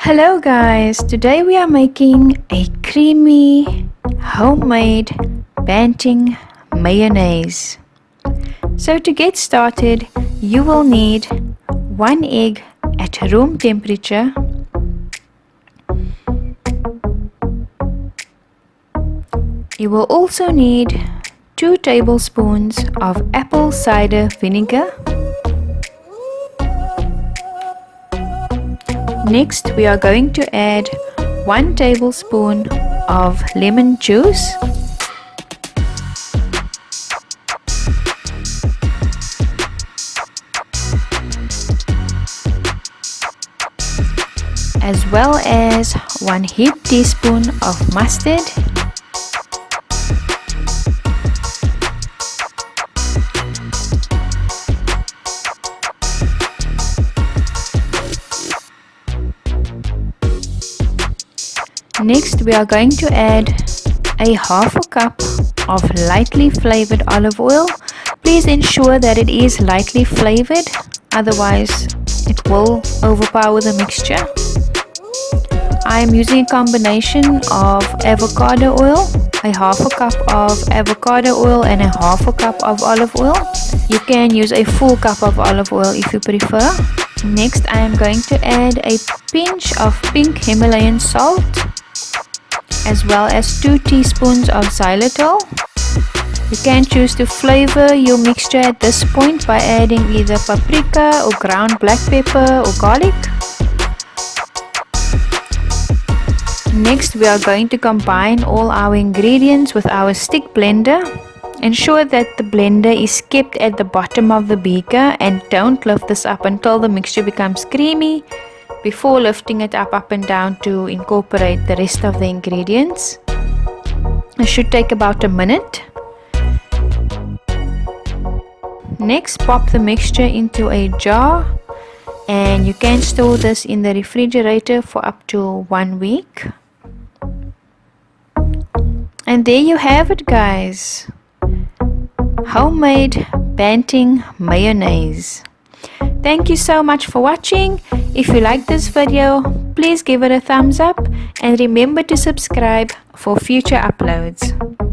Hello guys, today we are making a creamy homemade Banting mayonnaise. So to get started, you will need 1 egg at room temperature, you will also need 2 tablespoons of apple cider vinegar. Next, we are going to add 1 tablespoon of lemon juice, as well as 1 heaped teaspoon of mustard, Next, we are going to add a half a cup of lightly flavored olive oil. Please ensure that it is lightly flavored, otherwise it will overpower the mixture. I am using a combination of avocado oil, a half a cup of avocado oil and a half a cup of olive oil. You can use a full cup of olive oil if you prefer. Next, I am going to add a pinch of pink Himalayan salt, as well as 2 teaspoons of xylitol. You can choose to flavor your mixture at this point by adding either paprika or ground black pepper or garlic. Next, we are going to combine all our ingredients with our stick blender. Ensure that the blender is kept at the bottom of the beaker and don't lift this up until the mixture becomes creamy before lifting it up and down to incorporate the rest of the ingredients. It should take about a minute. Next, pop the mixture into a jar and you can store this in the refrigerator for up to 1 week. And there you have it guys, homemade Banting mayonnaise. Thank you so much for watching. If you like this video, please give it a thumbs up and remember to subscribe for future uploads.